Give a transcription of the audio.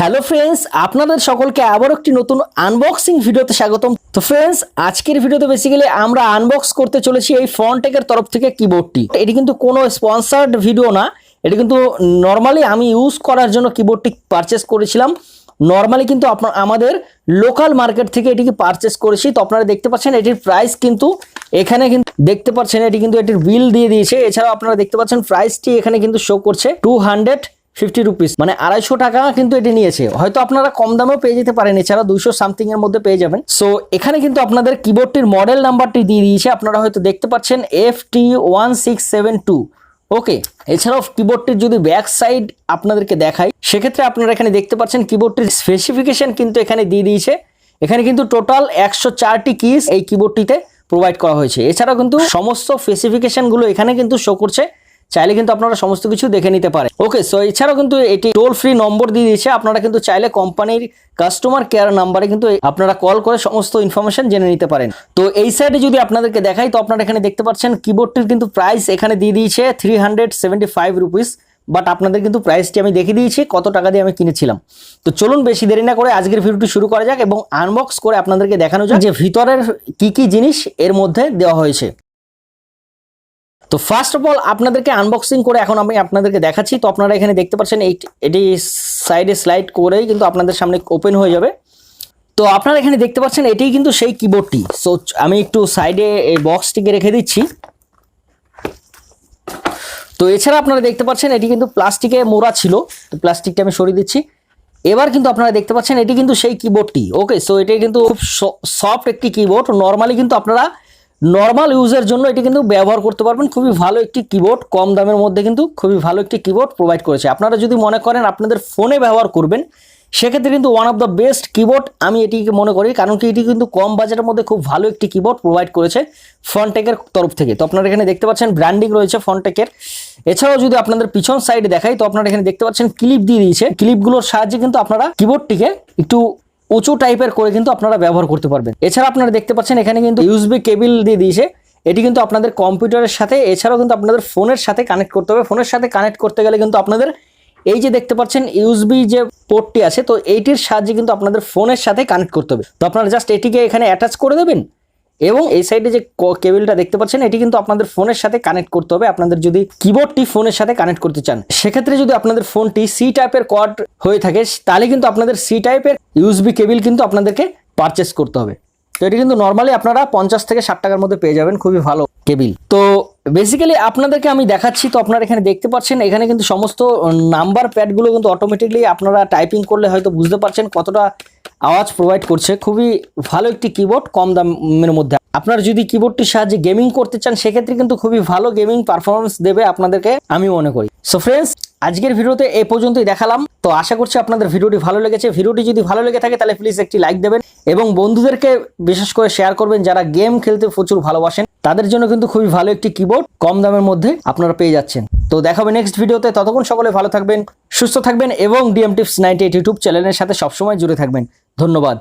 Hello friends, আপনাদের সকলকে আবার একটি নতুন আনবক্সিং ভিডিওতে স্বাগতম। তো ফ্রেন্ডস, আজকের ভিডিওতে বেসিক্যালি আমরা আনবক্স করতে চলেছি এই ফ্রন্টেকের তরফ থেকে কিবোর্ডটি। এটি কিন্তু কোনো স্পন্সর্ড ভিডিও না, এটি কিন্তু নর্মালি আমি ইউজ করার জন্য কিবোর্ডটি পারচেস করেছিলাম। নর্মালি কিন্তু আমাদের লোকাল মার্কেট থেকে এটিকে পারচেস করেছি। তো আপনারা দেখতে পাচ্ছেন এটির প্রাইস কিন্তু এখানে কিন্তু দেখতে পাচ্ছেন, এটি কিন্তু এটির বিল দিয়ে দিয়েছে। এছাড়াও আপনারা দেখতে পাচ্ছেন প্রাইসটি এখানে কিন্তু শো করছে 250 রুপিস, মানে 250 টাকা কিন্তু এটি নিয়েছে। হয়তো আপনারা কম দামেও পেয়ে যেতে পারেন, এছাড়া 200 সামথিং এর মধ্যে পেয়ে যাবেন। সো এখানে কিন্তু আপনাদের কিবোর্ডটির মডেল নাম্বারটি দিয়ে দিয়েছে, আপনারা হয়তো দেখতে পাচ্ছেন FT1672। ওকে, এছাড়াও কিবোর্ডটির যদি ব্যাক সাইড আপনাদেরকে দেখাই, সেক্ষেত্রে আপনারা এখানে দেখতে পাচ্ছেন কিবোর্ডটির স্পেসিফিকেশন কিন্তু এখানে দিয়ে দিয়েছে। এখানে কিন্তু টোটাল 104টি কিস এই কিবোর্ডটিতে প্রোভাইড করা হয়েছে। এছাড়াও কিন্তু সমস্ত স্পেসিফিকেশন গুলো এখানে কিন্তু শো করছে, চাইলে কিন্তু আপনারা সমস্ত কিছু দেখে নিতে পারেন। ওকে, সো এছাড়াও কিন্তু এটি টোল ফ্রি নম্বর দিয়ে দিয়েছে, আপনারা কিন্তু চাইলে কোম্পানির কাস্টমার কেয়ার নাম্বারে কিন্তু আপনারা কল করে সমস্ত ইনফরমেশন জেনে নিতে পারেন। তো এই সাইডে যদি আপনাদেরকে দেখাই, তো আপনারা এখানে দেখতে পাচ্ছেন কিবোর্ডটির কিন্তু প্রাইস এখানে দিয়ে দিয়েছে 375 রুপিস। বাট আপনাদের কিন্তু প্রাইসটি আমি দেখে দিয়েছি কত টাকা দিয়ে আমি কিনেছিলাম। তো চলুন বেশি দেরি না করে আজকের ভিডিওটি শুরু করা যাক এবং আনবক্স করে আপনাদেরকে দেখানো যাক যে ভিতরের কি কি জিনিস এর মধ্যে দেওয়া হয়েছে। তো ফার্স্ট অফ অল আপনাদেরকে আনবক্সিং করে এখন আমি আপনাদেরকে দেখাচ্ছি। তো আপনারা এখানে দেখতে পাচ্ছেন এটি সাইডে স্লাইড করেই কিন্তু আপনাদের সামনে ওপেন হয়ে যাবে। তো আপনারা এখানে দেখতে পাচ্ছেন এটাই কিন্তু সেই কিবোর্ডটি। সো আমি একটু সাইডে এই বক্সটিকে রেখে দিচ্ছি। তো এছাড়া আপনারা দেখতে পাচ্ছেন এটি কিন্তু প্লাস্টিকে মোড়া ছিল, তো প্লাস্টিকটা আমি সরিয়ে দিচ্ছি। এবার কিন্তু আপনারা দেখতে পাচ্ছেন এটি কিন্তু সেই কিবোর্ডটি। ওকে, সো এটি কিন্তু খুব সফট একটি কিবোর্ড। নর্মালি কিন্তু আপনারা নর্মাল ইউজের জন্য এটি কিন্তু ব্যবহার করতে পারবেন। খুবই ভালো একটি কিবোর্ড, কম দামের মধ্যে কিন্তু খুবই ভালো একটি কিবোর্ড প্রোভাইড করেছে। আপনারা যদি মনে করেন আপনাদের ফোনে ব্যবহার করবেন, সেক্ষেত্রে কিন্তু one of the best keyboard আমি এটিকে মনে করি, কারণ কি এটি কিন্তু কম বাজেটের মধ্যে খুব ভালো একটি কিবোর্ড প্রোভাইড করেছে ফ্রন্টেকের তরফ থেকে। তো আপনারা এখানে দেখতে পাচ্ছেন ব্র্যান্ডিং রয়েছে ফ্রন্টেকের। এছাড়াও যদি আপনাদের পিছন সাইডে দেখাই, তো আপনারা এখানে দেখতে পাচ্ছেন ক্লিপ দিয়ে দিয়েছে। ক্লিপগুলোর সাহায্যে কিন্তু আপনারা কিবোর্ডটিকে একটু উঁচু টাইপের করে কিন্তু আপনারা ব্যবহার করতে পারবেন। এছাড়া আপনারা দেখতে পাচ্ছেন এখানে কিন্তু ইউএসবি কেবল দিয়ে দিয়েছে। এটি কিন্তু আপনাদের কম্পিউটারের সাথে, এছাড়াও কিন্তু আপনাদের ফোনের সাথে কানেক্ট করতে হবে। ফোনের সাথে কানেক্ট করতে গেলে কিন্তু আপনাদের এই যে দেখতে পাচ্ছেন ইউএসবি যে পোর্টটি আছে, তো এইটির সাহায্যে কিন্তু আপনাদের ফোনের সাথে কানেক্ট করতে হবে। তো আপনারা জাস্ট এটিকে এখানে অ্যাটাচ করে দেবেন এবং এই সাইডে যে কেবলটা দেখতে পাচ্ছেন এটি কিন্তু আপনাদের ফোনের সাথে কানেক্ট করতে হবে। আপনাদের যদি কিবোর্ডটি ফোনের সাথে কানেক্ট করতে চান, সেক্ষেত্রে যদি আপনাদের ফোনটি সি টাইপের কর্ড হয়ে থাকে, তাহলে কিন্তু আপনাদের সি টাইপের ইউএসবি কেবল কিন্তু আপনাদেরকে পারচেস করতে হবে। তো এটি কিন্তু নর্মালি আপনারা 50 থেকে 60 টাকার মধ্যে পেয়ে যাবেন, খুবই ভালো কেবল। তো বেসিক্যালি আপনাদেরকে আমি দেখাচ্ছি। তো আপনারা এখানে দেখতে পাচ্ছেন এখানে কিন্তু সমস্ত নাম্বার প্যাডগুলো কিন্তু অটোমেটিকলি আপনারা টাইপিং করলে হয়তো বুঝতে পারছেন কতটা আওয়াজ প্রোভাইড করছে। খুবই ভালো একটি কিবোর্ড কম দামের মধ্যে। আপনারা যদি কিবোর্ডটির সাহায্যে গেমিং করতে চান, সেক্ষেত্রে কিন্তু খুবই ভালো গেমিং পারফরমেন্স দেবে আপনাদেরকে, আমি মনে করি। সো ফ্রেন্ডস, আজকের ভিডিওতে এই পর্যন্তই দেখালাম। তো আশা করছি আপনাদের ভিডিওটি ভালো লেগেছে। ভিডিওটি যদি ভালো লেগে থাকে তাহলে প্লিজ একটি লাইক দেবেন এবং বন্ধুদেরকে বিশেষ করে শেয়ার করবেন যারা গেম খেলতে প্রচুর ভালোবাসেন। তাদের জন্য কিন্তু খুবই ভালো একটি কিবোর্ড কম দামের মধ্যে আপনারা পেয়ে যাচ্ছেন। তো দেখা হবে নেক্সট ভিডিওতে। ততক্ষণ সকলে ভালো থাকবেন, সুস্থ থাকবেন এবং ডিএম টিপস 98 ইউটিউব চ্যানেলের সাথে সবসময় জুড়ে থাকবেন। ধন্যবাদ।